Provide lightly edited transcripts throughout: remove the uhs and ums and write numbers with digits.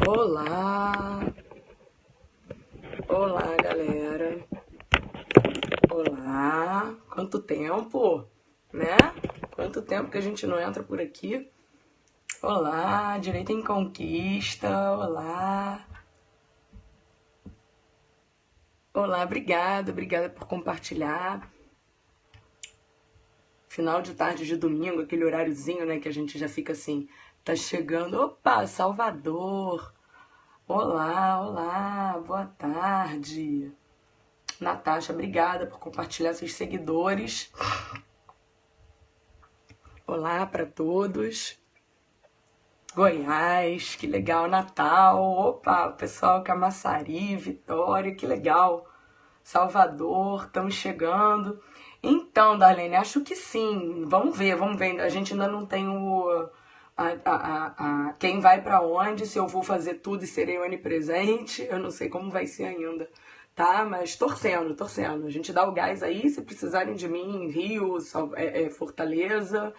Olá, olá galera, olá, quanto tempo, né? Quanto tempo que a gente não entra por aqui. Olá, Direito em Conquista, olá. Olá, obrigada por compartilhar. Final de tarde de domingo, aquele horáriozinho, né, que a gente já fica assim, tá chegando. Opa, Salvador. Olá, olá, boa tarde. Natasha, obrigada por compartilhar seus seguidores. Olá para todos. Goiás, que legal. Natal, opa, pessoal, Camaçari, Vitória, que legal. Salvador, estamos chegando. Então, Darlene, acho que sim. Vamos ver. A gente ainda não tem quem vai para onde, se eu vou fazer tudo e serei onipresente. Eu não sei como vai ser ainda, tá? Mas torcendo. A gente dá o gás aí, se precisarem de mim, Rio, Fortaleza,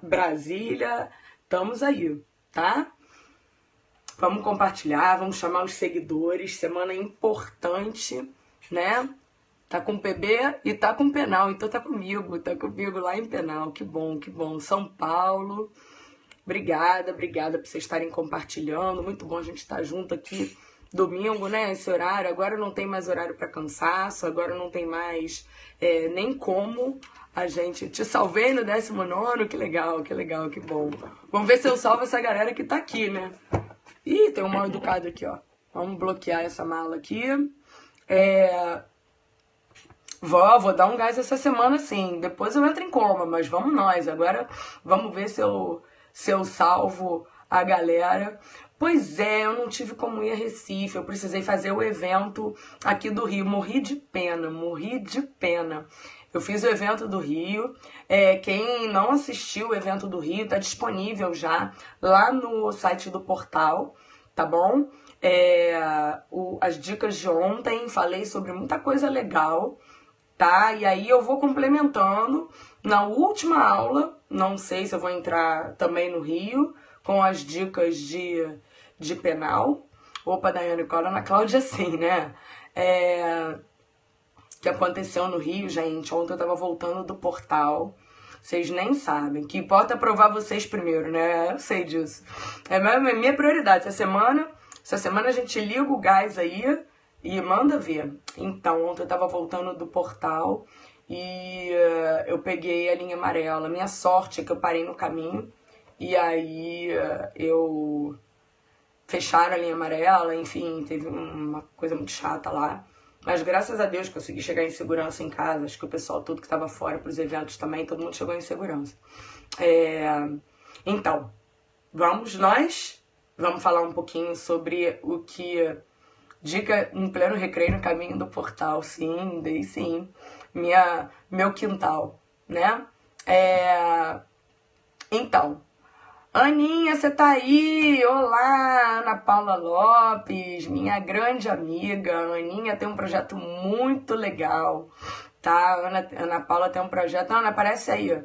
Brasília, estamos aí, tá? Vamos compartilhar, vamos chamar os seguidores. Semana importante, né? Tá com PB e tá com Penal, então tá comigo lá em Penal. Que bom, que bom. São Paulo, obrigada por vocês estarem compartilhando. Muito bom a gente estar junto aqui domingo, né? Esse horário. Agora não tem mais horário para cansaço, agora não tem mais nem como a gente. Te salvei no 19º, que legal, que bom. Vamos ver se eu salvo essa galera que tá aqui, né? Ih, tem um mal educado aqui, ó. Vamos bloquear essa mala aqui. Vou dar um gás essa semana, sim. Depois eu entro em coma, mas vamos nós. Agora vamos ver se eu salvo a galera. Pois é, eu não tive como ir a Recife. Eu precisei fazer o evento aqui do Rio. Morri de pena. Eu fiz o evento do Rio. Quem não assistiu o evento do Rio, tá disponível já lá no site do portal, tá bom? As dicas de ontem, falei sobre muita coisa legal, tá? E aí eu vou complementando na última aula, não sei se eu vou entrar também no Rio, com as dicas de penal. Opa, Daiane, cola Ana Cláudia, sim, né? Que aconteceu no Rio, gente. Ontem eu tava voltando do portal. Vocês nem sabem. Que importa é provar vocês primeiro, né? Eu sei disso. É minha prioridade. Essa semana a gente liga o gás aí e manda ver. Então, ontem eu tava voltando do portal e eu peguei a linha amarela. Minha sorte é que eu parei no caminho e aí eu fecharam a linha amarela, enfim, teve uma coisa muito chata lá. Mas graças a Deus consegui chegar em segurança em casa. Acho que o pessoal todo que estava fora para os eventos também, todo mundo chegou em segurança. Então, vamos falar um pouquinho sobre o que... Dica em pleno recreio no caminho do portal. Sim, dei sim. Meu quintal, né? Então, Aninha, você tá aí? Olá, Ana Paula Lopes, minha grande amiga. A Aninha tem um projeto muito legal, tá? Ana Paula tem um projeto... Ana, aparece aí.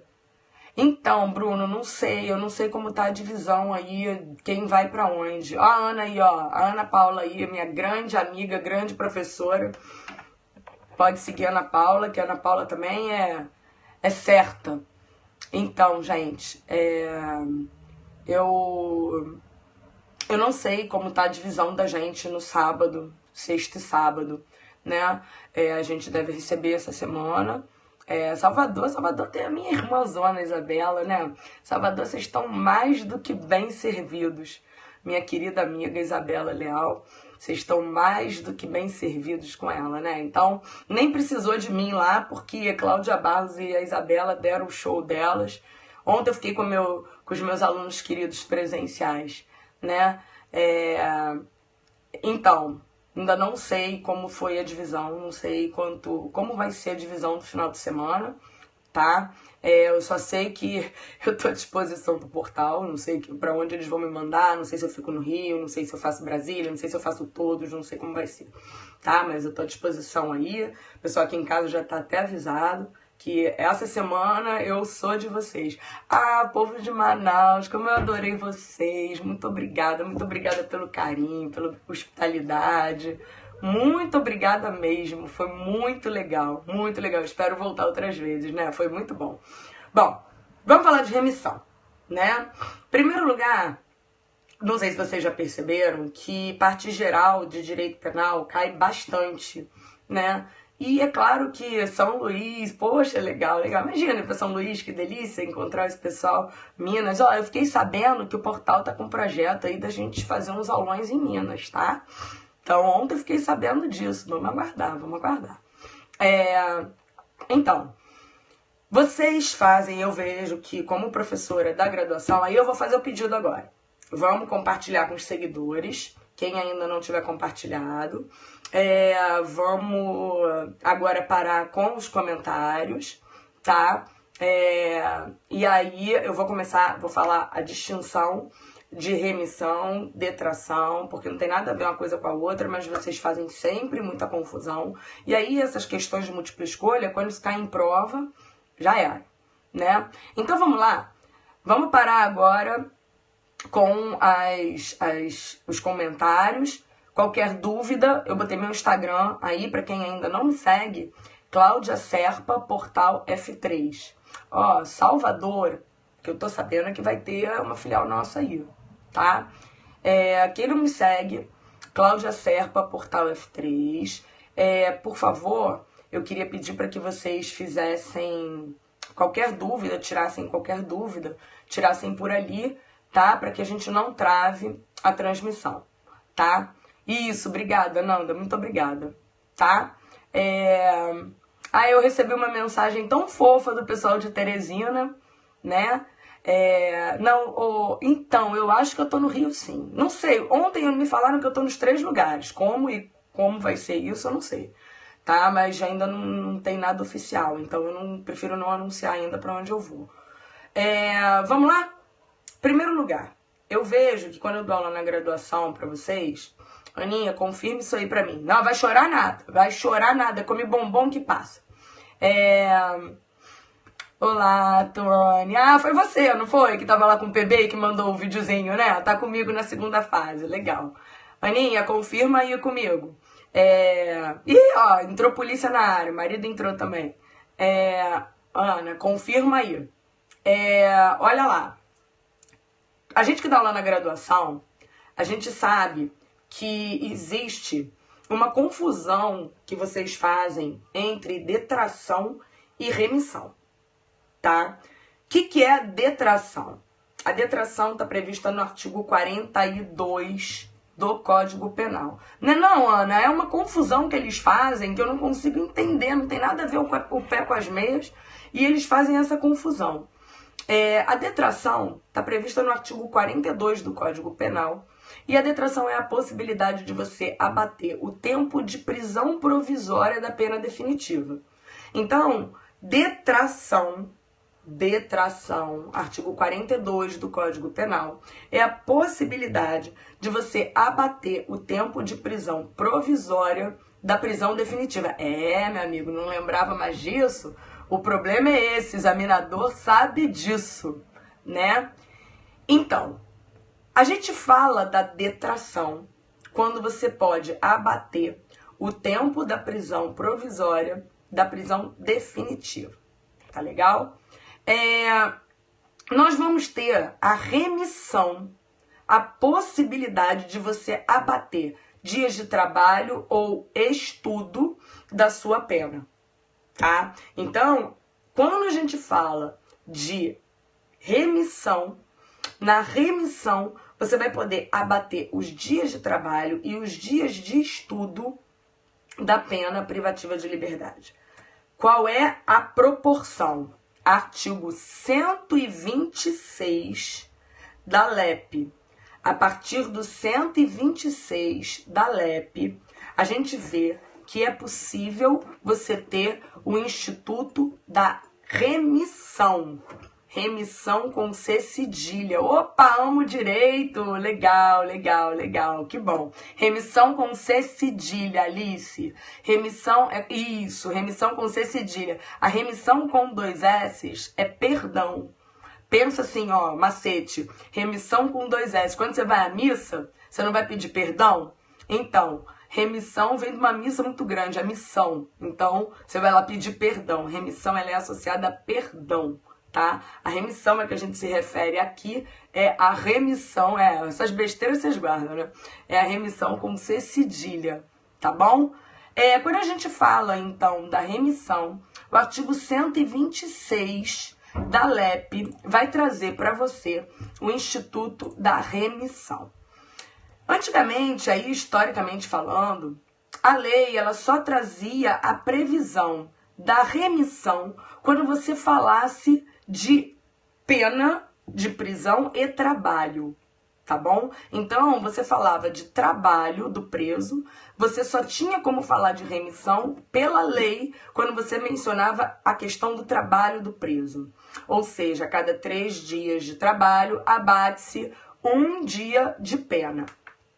Então, Bruno, eu não sei como tá a divisão aí, quem vai pra onde. Ó a Ana aí, ó, a Ana Paula aí, minha grande amiga, grande professora. Pode seguir a Ana Paula, que a Ana Paula também é certa. Então, gente, eu não sei como tá a divisão da gente no sábado, sexta e sábado, né? A gente deve receber essa semana. Salvador tem a minha irmãzona Isabela, né? Salvador, vocês estão mais do que bem servidos. Minha querida amiga Isabela Leal, vocês estão mais do que bem servidos com ela, né? Então, nem precisou de mim lá, porque a Cláudia Barros e a Isabela deram o show delas. Ontem eu fiquei com os meus alunos queridos presenciais, né? Então, ainda não sei como foi a divisão, não sei como vai ser a divisão do final de semana, tá? Eu só sei que eu tô à disposição do portal, não sei para onde eles vão me mandar, não sei se eu fico no Rio, não sei se eu faço Brasília, não sei se eu faço todos, não sei como vai ser, tá? Mas eu tô à disposição aí, o pessoal aqui em casa já tá até avisado, que essa semana eu sou de vocês. Ah, povo de Manaus, como eu adorei vocês. Muito obrigada pelo carinho, pela hospitalidade. Muito obrigada mesmo, foi muito legal, muito legal. Espero voltar outras vezes, né? Foi muito bom. Bom, vamos falar de remissão, né? Em primeiro lugar, não sei se vocês já perceberam que parte geral de direito penal cai bastante, né? E é claro que São Luís, poxa, legal, legal. Imagina para São Luís, que delícia encontrar esse pessoal. Minas, ó, eu fiquei sabendo que o portal tá com um projeto aí da gente fazer uns aulões em Minas, tá? Então ontem eu fiquei sabendo disso, vamos aguardar, vamos aguardar. Então, vocês fazem, eu vejo que como professora da graduação, aí eu vou fazer o pedido agora. Vamos compartilhar com os seguidores, quem ainda não tiver compartilhado. Vamos agora parar com os comentários, tá? E aí eu vou falar a distinção de remissão, detração, porque não tem nada a ver uma coisa com a outra, mas vocês fazem sempre muita confusão. E aí essas questões de múltipla escolha, quando isso cai em prova, já era, né? Então vamos lá, vamos parar agora com os comentários. Qualquer dúvida, eu botei meu Instagram aí para quem ainda não me segue, Cláudia Serpa, Portal F3. Ó, Salvador, que eu tô sabendo que vai ter uma filial nossa aí, tá? Quem não me segue, Cláudia Serpa, Portal F3. Por favor, eu queria pedir para que vocês fizessem qualquer dúvida, tirassem por ali, tá? Para que a gente não trave a transmissão, tá? Isso, obrigada, Nanda, muito obrigada, tá? Eu recebi uma mensagem tão fofa do pessoal de Teresina, né? Então, eu acho que eu tô no Rio, sim. Não sei, ontem me falaram que eu tô nos 3 lugares. Como vai ser isso, eu não sei, tá? Mas ainda não tem nada oficial, então eu prefiro não anunciar ainda para onde eu vou. Vamos lá? Primeiro lugar, eu vejo que quando eu dou aula na graduação para vocês, Aninha, confirme isso aí pra mim. Não, vai chorar nada, come bombom que passa. Olá, Tony. Ah, foi você, não foi? Que tava lá com o PB e que mandou o videozinho, né? Tá comigo na segunda fase, legal. Aninha, confirma aí comigo. Entrou polícia na área, o marido entrou também. Ana, confirma aí. Olha lá. A gente que dá aula na graduação, a gente sabe que existe uma confusão que vocês fazem entre detração e remissão, tá? O que é a detração? A detração está prevista no artigo 42 do Código Penal. Não, Ana, é uma confusão que eles fazem que eu não consigo entender, não tem nada a ver o pé com as meias, e eles fazem essa confusão. A detração está prevista no artigo 42 do Código Penal, e a detração é a possibilidade de você abater o tempo de prisão provisória da pena definitiva. Então, detração, artigo 42 do Código Penal, é a possibilidade de você abater o tempo de prisão provisória da prisão definitiva. Meu amigo, não lembrava mais disso? O problema é esse, o examinador sabe disso, né? Então, a gente fala da detração quando você pode abater o tempo da prisão provisória da prisão definitiva. Tá legal? Nós vamos ter a remissão, a possibilidade de você abater dias de trabalho ou estudo da sua pena, tá? Então, quando a gente fala de remissão, na remissão você vai poder abater os dias de trabalho e os dias de estudo da pena privativa de liberdade. Qual é a proporção? Artigo 126 da LEP. A partir do 126 da LEP, a gente vê que é possível você ter o Instituto da Remissão. Remissão com C cedilha. Opa, amo direito. Legal, legal, legal. Que bom. Remissão com C cedilha, Alice. Remissão é isso, remissão com C cedilha. A remissão com 2 S's é perdão. Pensa assim, ó, macete. Remissão com 2 S. Quando você vai à missa, você não vai pedir perdão? Então, remissão vem de uma missa muito grande, a missão. Então, você vai lá pedir perdão. Remissão, ela é associada a perdão, tá? A remissão é que a gente se refere aqui, é a remissão, essas besteiras vocês guardam, né? É a remissão com C cedilha, tá bom? Quando a gente fala, então, da remissão, o artigo 126 da LEP vai trazer para você o Instituto da Remissão. Antigamente, aí historicamente falando, a lei ela só trazia a previsão da remissão quando você falasse de pena de prisão e trabalho, tá bom? Então, você falava de trabalho do preso, você só tinha como falar de remissão pela lei quando você mencionava a questão do trabalho do preso. Ou seja, a cada 3 dias de trabalho, abate-se 1 dia de pena,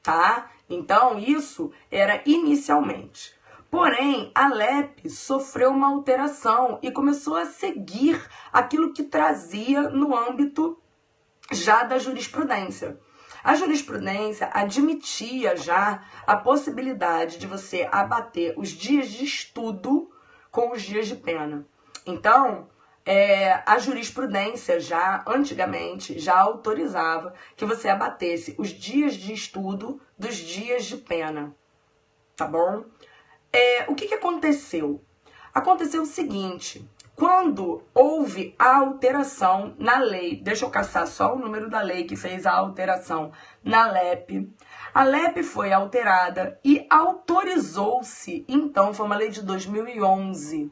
tá? Então, isso era inicialmente. Porém, a LEP sofreu uma alteração e começou a seguir aquilo que trazia no âmbito já da jurisprudência. A jurisprudência admitia já a possibilidade de você abater os dias de estudo com os dias de pena. Então, a jurisprudência já, antigamente, já autorizava que você abatesse os dias de estudo dos dias de pena, tá bom? O que aconteceu? Aconteceu o seguinte, quando houve a alteração na lei, deixa eu caçar só o número da lei que fez a alteração na LEP, a LEP foi alterada e autorizou-se, então, foi uma lei de 2011,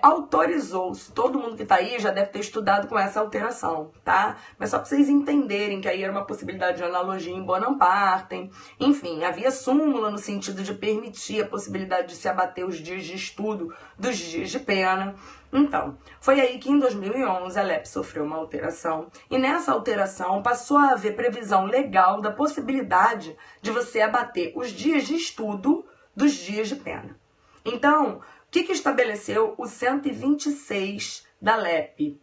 autorizou-se, todo mundo que tá aí já deve ter estudado com essa alteração, tá? Mas só para vocês entenderem que aí era uma possibilidade de analogia em bonam partem, enfim, havia súmula no sentido de permitir a possibilidade de se abater os dias de estudo dos dias de pena. Então, foi aí que em 2011 a LEP sofreu uma alteração e nessa alteração passou a haver previsão legal da possibilidade de você abater os dias de estudo dos dias de pena. Então, o que estabeleceu o 126 da LEP?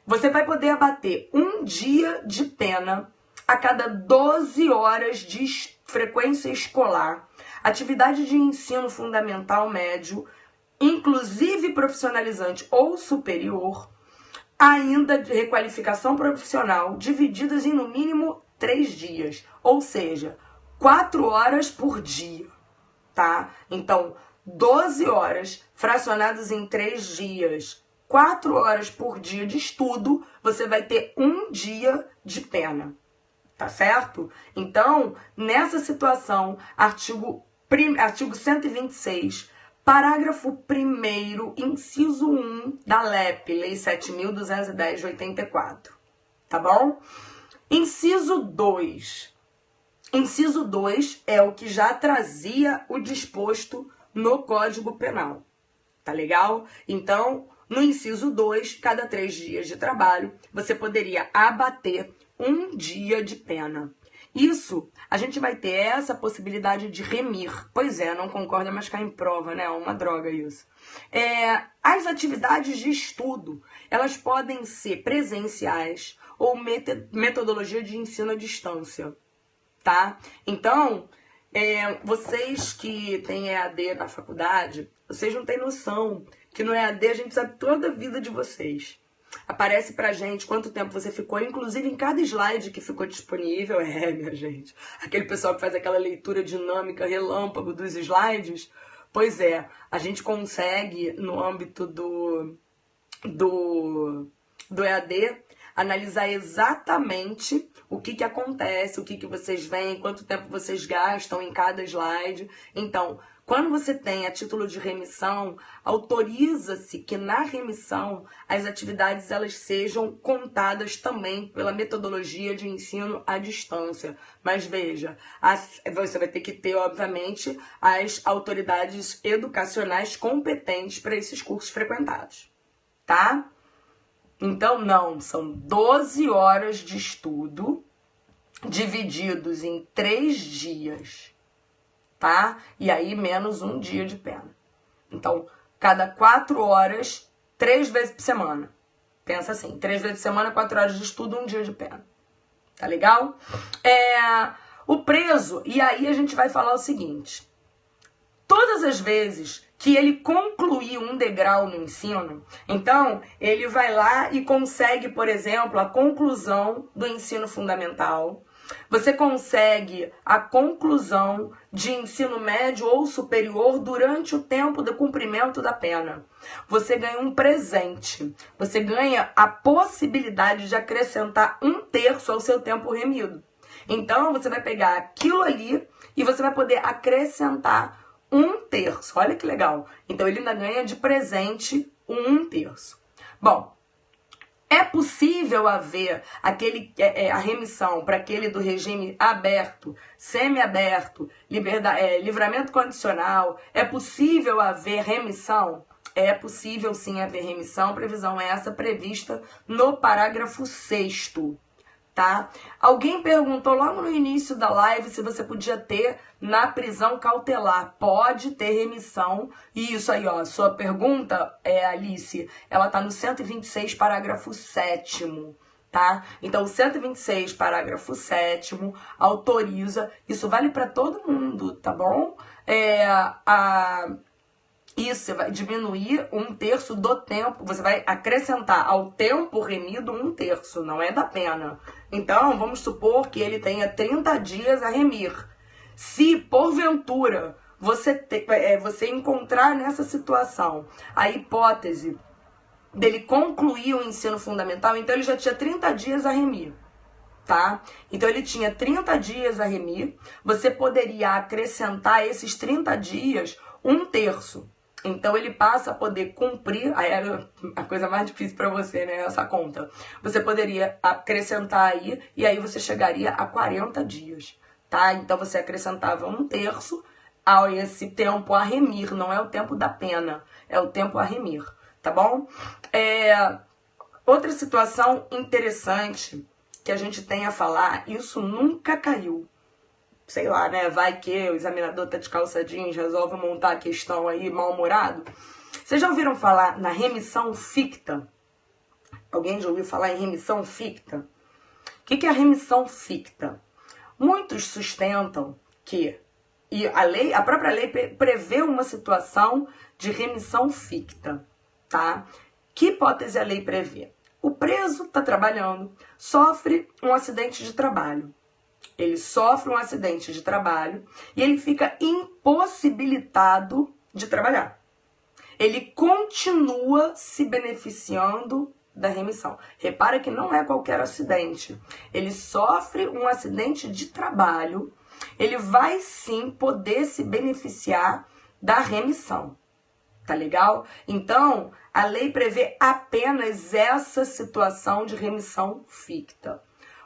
Você vai poder abater 1 dia de pena a cada 12 horas de frequência escolar, atividade de ensino fundamental médio, inclusive profissionalizante ou superior, ainda de requalificação profissional, divididas em no mínimo 3 dias, ou seja, 4 horas por dia, tá? Então, 12 horas fracionadas em 3 dias, 4 horas por dia de estudo, você vai ter 1 dia de pena, tá certo? Então, nessa situação, artigo 126, parágrafo 1º, inciso 1 da LEP, Lei 7.210 de 84, tá bom? Inciso 2. Inciso 2 é o que já trazia o disposto no Código Penal, tá legal? Então, no inciso 2, cada 3 dias de trabalho, você poderia abater 1 dia de pena. Isso, a gente vai ter essa possibilidade de remir. Pois é, não concorda, mas cai em prova, né? É uma droga isso. As atividades de estudo, elas podem ser presenciais ou metodologia de ensino à distância, tá? Então, vocês que têm EAD na faculdade, vocês não têm noção que no EAD a gente sabe toda a vida de vocês. Aparece pra gente quanto tempo você ficou, inclusive em cada slide que ficou disponível. Minha gente, aquele pessoal que faz aquela leitura dinâmica relâmpago dos slides. Pois a gente consegue, no âmbito do EAD, analisar exatamente o que acontece, o que vocês veem, quanto tempo vocês gastam em cada slide. Então, quando você tem a título de remissão, autoriza-se que na remissão as atividades elas sejam contadas também pela metodologia de ensino à distância. Mas veja, você vai ter que ter, obviamente, as autoridades educacionais competentes para esses cursos frequentados, tá? Então, não, são 12 horas de estudo divididos em 3 dias, tá? E aí, menos um dia de pena. Então, cada 4 horas, 3 vezes por semana. Pensa assim, 3 vezes por semana, 4 horas de estudo, um dia de pena. Tá legal? O preso, e aí a gente vai falar o seguinte. Todas as vezes que ele concluir um degrau no ensino, então ele vai lá e consegue, por exemplo, a conclusão do ensino fundamental. Você consegue a conclusão de ensino médio ou superior durante o tempo do cumprimento da pena. Você ganha um presente. Você ganha a possibilidade de acrescentar 1/3 ao seu tempo remido. Então, você vai pegar aquilo ali e você vai poder acrescentar 1/3. Olha que legal. Então, ele ainda ganha de presente 1/3. Bom, é possível haver a remissão para aquele do regime aberto, semiaberto, livramento condicional? É possível haver remissão? É possível sim haver remissão, previsão essa prevista no parágrafo 6º. Tá? Alguém perguntou logo no início da live se você podia ter na prisão cautelar. Pode ter remissão. E isso aí, ó, sua pergunta, Alice, ela tá no 126, parágrafo 7º, tá? Então, o 126, parágrafo 7º, autoriza. Isso vale para todo mundo, tá bom? Isso vai diminuir 1/3 do tempo. Você vai acrescentar ao tempo remido 1/3, não é da pena. Então, vamos supor que ele tenha 30 dias a remir. Se, porventura, você encontrar nessa situação a hipótese dele concluir o ensino fundamental, então ele já tinha 30 dias a remir. Tá? Então, ele tinha 30 dias a remir. Você poderia acrescentar esses 30 dias 1/3. Então, ele passa a poder cumprir, aí é a coisa mais difícil para você, né, essa conta. Você poderia acrescentar aí, e aí você chegaria a 40 dias, tá? Então, você acrescentava 1/3 a esse tempo a remir, não é o tempo da pena, é o tempo a remir, tá bom? Outra situação interessante que a gente tem a falar, isso nunca caiu. Sei lá, né? Vai que o examinador tá de calça jeans, resolve montar a questão aí mal-humorado. Vocês já ouviram falar na remissão ficta? Alguém já ouviu falar em remissão ficta? O que é a remissão ficta? Muitos sustentam que, e a própria lei prevê uma situação de remissão ficta, tá? Que hipótese a lei prevê? O preso está trabalhando, sofre um acidente de trabalho. Ele sofre um acidente de trabalho e ele fica impossibilitado de trabalhar. Ele continua se beneficiando da remissão. Repara que não é qualquer acidente. Ele sofre um acidente de trabalho, ele vai sim poder se beneficiar da remissão. Tá legal? Então, a lei prevê apenas essa situação de remissão ficta.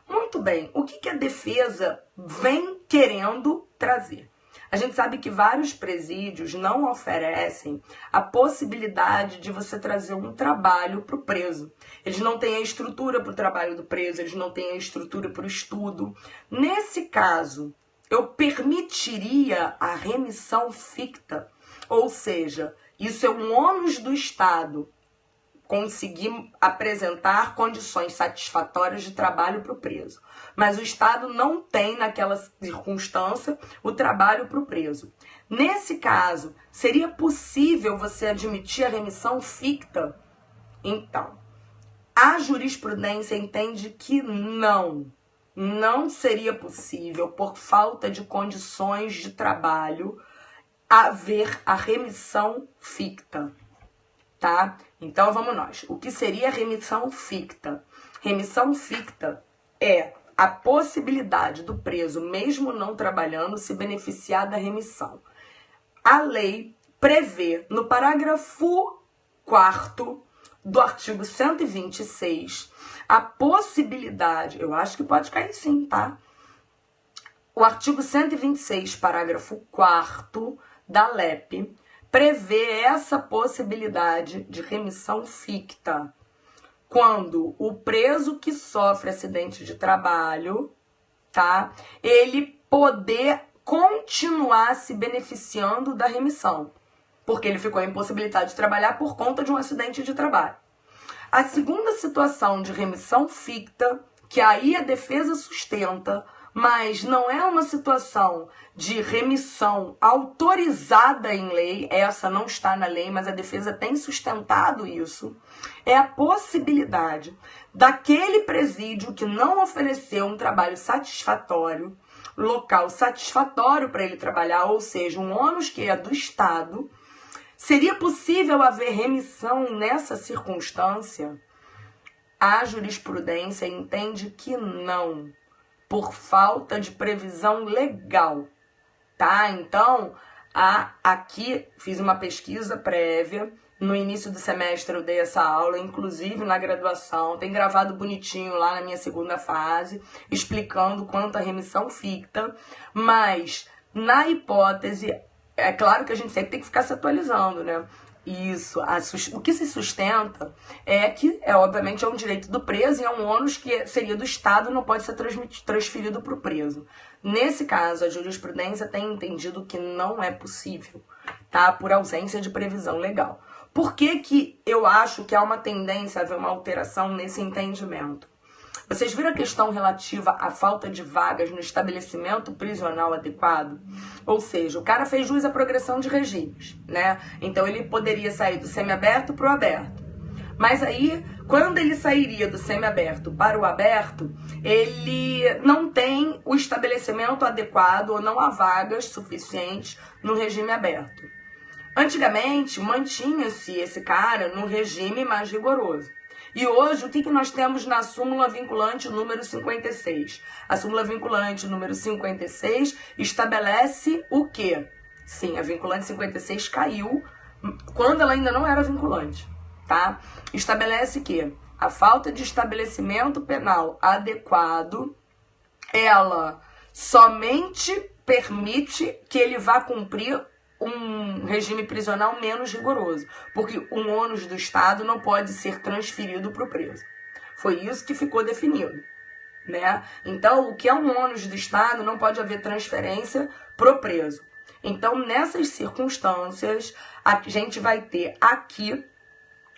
Muito bem, o que a defesa vem querendo trazer? A gente sabe que vários presídios não oferecem a possibilidade de você trazer um trabalho para o preso. Eles não têm a estrutura para o trabalho do preso, eles não têm a estrutura para o estudo. Nesse caso, eu permitiria a remissão ficta, ou seja, isso é um ônus do Estado conseguir apresentar condições satisfatórias de trabalho para o preso. Mas o Estado não tem, naquela circunstância, o trabalho para o preso. Nesse caso, seria possível você admitir a remissão ficta? Então, a jurisprudência entende que não seria possível, por falta de condições de trabalho, haver a remissão ficta. Tá? Então, vamos nós. O que seria remissão ficta? Remissão ficta é a possibilidade do preso, mesmo não trabalhando, se beneficiar da remissão. A lei prevê, no parágrafo 4º do artigo 126, a possibilidade, eu acho que pode cair sim, tá? O artigo 126, parágrafo 4º da LEP, prevê essa possibilidade de remissão ficta. quando o preso que sofre acidente de trabalho, tá, ele poder continuar se beneficiando da remissão, porque ele ficou impossibilitado de trabalhar por conta de um acidente de trabalho. A segunda situação de remissão ficta, que aí a defesa sustenta, mas não é uma situação de remissão autorizada em lei, essa não está na lei, mas a defesa tem sustentado isso, é a possibilidade daquele presídio que não ofereceu um trabalho satisfatório, local satisfatório para ele trabalhar, ou seja, um ônus que é do Estado. Seria possível haver remissão nessa circunstância? A jurisprudência entende que não, por falta de previsão legal, tá? Então, aqui fiz uma pesquisa prévia, no início do semestre eu dei essa aula, inclusive na graduação, tem gravado bonitinho lá na minha segunda fase, explicando quanto à remissão ficta, mas na hipótese, é claro que a gente sempre tem que ficar se atualizando, né? Isso, o que se sustenta é que, obviamente, é um direito do preso e é um ônus que seria do Estado, não pode ser transferido para o preso. Nesse caso, a jurisprudência tem entendido que não é possível, tá? Por ausência de previsão legal. Por que que eu acho que há uma tendência a haver uma alteração nesse entendimento? Vocês viram a questão relativa à falta de vagas no estabelecimento prisional adequado? Ou seja, o cara fez jus à progressão de regimes, né? Então ele poderia sair do semiaberto para o aberto. Mas aí, quando ele sairia do semiaberto para o aberto, ele não tem o estabelecimento adequado ou não há vagas suficientes no regime aberto. Antigamente, mantinha-se esse cara no regime mais rigoroso. E hoje, o que nós temos na súmula vinculante número 56? A súmula vinculante número 56 estabelece o quê? Sim, a vinculante 56 caiu quando ela ainda não era vinculante, tá? Estabelece que a falta de estabelecimento penal adequado, ela somente permite que ele vá cumprir um regime prisional menos rigoroso, porque um ônus do Estado não pode ser transferido para o preso. Foi isso que ficou definido, né? Então, o que é um ônus do Estado não pode haver transferência para o preso. Então, nessas circunstâncias, a gente vai ter aqui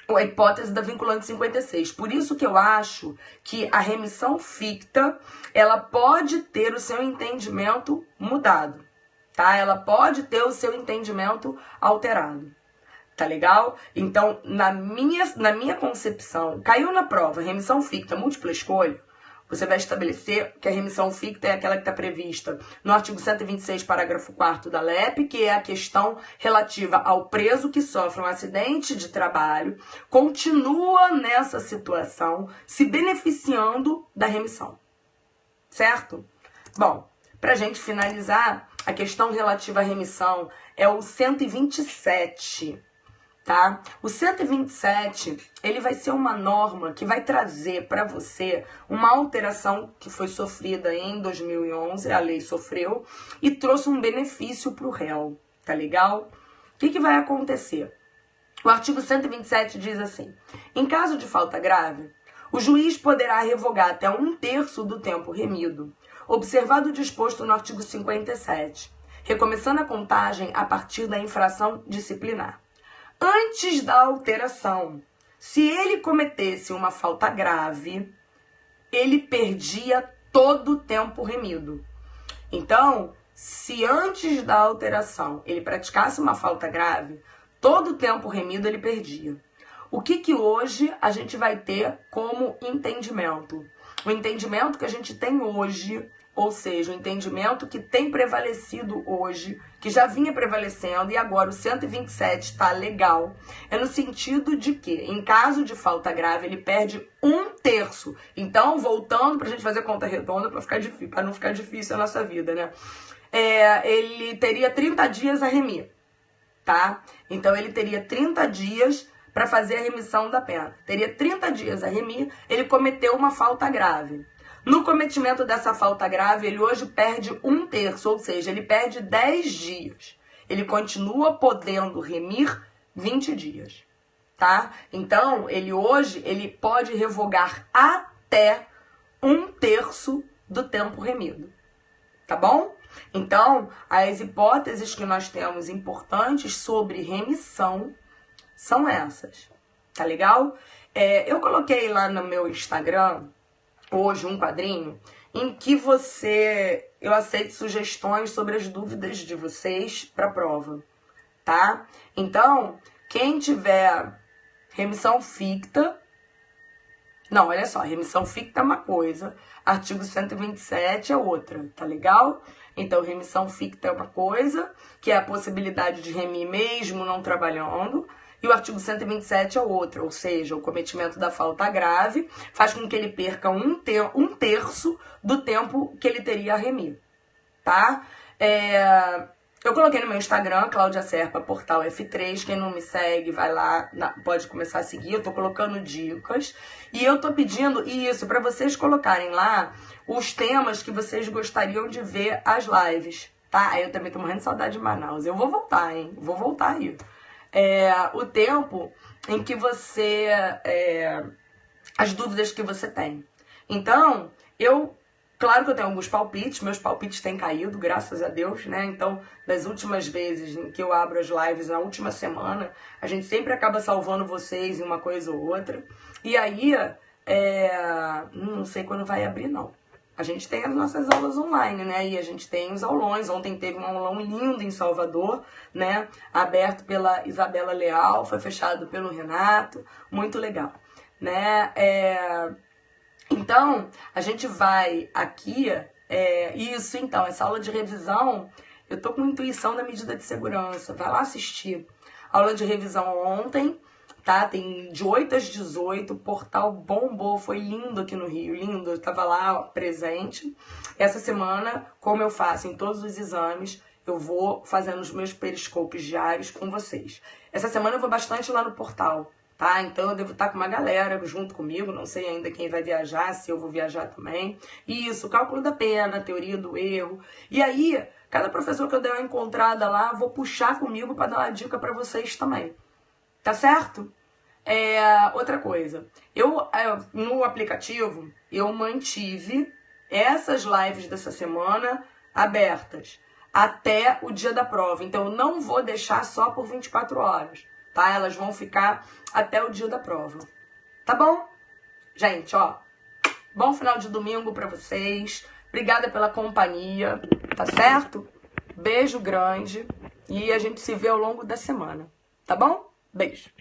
a hipótese da vinculante 56. Por isso que eu acho que a remissão ficta, ela pode ter o seu entendimento mudado. Tá? Ela pode ter o seu entendimento alterado. Tá legal? Então, na minha concepção, caiu na prova, remissão ficta, múltipla escolha, você vai estabelecer que a remissão ficta é aquela que está prevista no artigo 126, parágrafo 4º da LEP, que é a questão relativa ao preso que sofre um acidente de trabalho, continua nessa situação, se beneficiando da remissão. Certo? Bom, para a gente finalizar, a questão relativa à remissão é o 127, tá? O 127, ele vai ser uma norma que vai trazer para você uma alteração que foi sofrida em 2011, a lei sofreu, e trouxe um benefício para o réu, tá legal? O que vai acontecer? O artigo 127 diz assim: em caso de falta grave, o juiz poderá revogar até 1/3 do tempo remido, observado o disposto no artigo 57, recomeçando a contagem a partir da infração disciplinar. Antes da alteração, se ele cometesse uma falta grave, ele perdia todo o tempo remido. Então, se antes da alteração ele praticasse uma falta grave, todo o tempo remido ele perdia. O que hoje a gente vai ter como entendimento? O entendimento que a gente tem hoje, ou seja, o entendimento que tem prevalecido hoje, que já vinha prevalecendo e agora o 127 está legal, é no sentido de que, em caso de falta grave, ele perde 1/3. Então, voltando para a gente fazer conta redonda, para não ficar difícil a nossa vida, né? Ele teria 30 dias a remir, tá? Então, ele teria 30 dias para fazer a remissão da pena. Teria 30 dias a remir, ele cometeu uma falta grave. No cometimento dessa falta grave, ele hoje perde 1/3, ou seja, ele perde 10 dias. Ele continua podendo remir 20 dias. tá? Então, ele pode revogar até 1/3 do tempo remido, tá bom? Então, as hipóteses que nós temos importantes sobre remissão são essas, tá legal? Eu coloquei lá no meu Instagram, hoje, um quadrinho, em que eu aceito sugestões sobre as dúvidas de vocês para a prova, tá? Então, quem tiver remissão ficta... Não, olha só, remissão ficta é uma coisa, artigo 127 é outra, tá legal? Então, remissão ficta é uma coisa, que é a possibilidade de remir mesmo não trabalhando, e o artigo 127 é outra, ou seja, o cometimento da falta grave faz com que ele perca 1/3 do tempo que ele teria a remir, tá? Eu coloquei no meu Instagram, Cláudia Serpa, portal F3. Quem não me segue, vai lá, pode começar a seguir. Eu tô colocando dicas. E eu tô pedindo isso para vocês colocarem lá os temas que vocês gostariam de ver as lives, tá? Eu também tô morrendo de saudade de Manaus. Eu vou voltar, hein? Vou voltar aí. O tempo em que você... as dúvidas que você tem. Então, claro que eu tenho alguns palpites, meus palpites têm caído, graças a Deus, né? Então, das últimas vezes em que eu abro as lives, na última semana, a gente sempre acaba salvando vocês em uma coisa ou outra. E aí, não sei quando vai abrir, não. A gente tem as nossas aulas online, né? E a gente tem os aulões. Ontem teve um aulão lindo em Salvador, né? Aberto pela Isabela Leal, foi fechado pelo Renato. Muito legal, né? Então, a gente vai aqui, então, essa aula de revisão, eu tô com intuição da medida de segurança, vai lá assistir. Aula de revisão ontem, tá? Tem de 8 às 18, o portal bombou, foi lindo aqui no Rio, lindo, eu tava lá presente. Essa semana, como eu faço em todos os exames, eu vou fazendo os meus periscopes diários com vocês. Essa semana eu vou bastante lá no portal, tá? Então eu devo estar com uma galera junto comigo, não sei ainda quem vai viajar, se eu vou viajar também. Isso, cálculo da pena, teoria do erro. E aí, cada professor que eu der uma encontrada lá, vou puxar comigo para dar uma dica para vocês também. Tá certo? Outra coisa, no aplicativo, eu mantive essas lives dessa semana abertas até o dia da prova. Então, eu não vou deixar só por 24 horas. Tá? Elas vão ficar até o dia da prova. Tá bom? Gente, ó, bom final de domingo pra vocês. Obrigada pela companhia, tá certo? Beijo grande e a gente se vê ao longo da semana, tá bom? Beijo.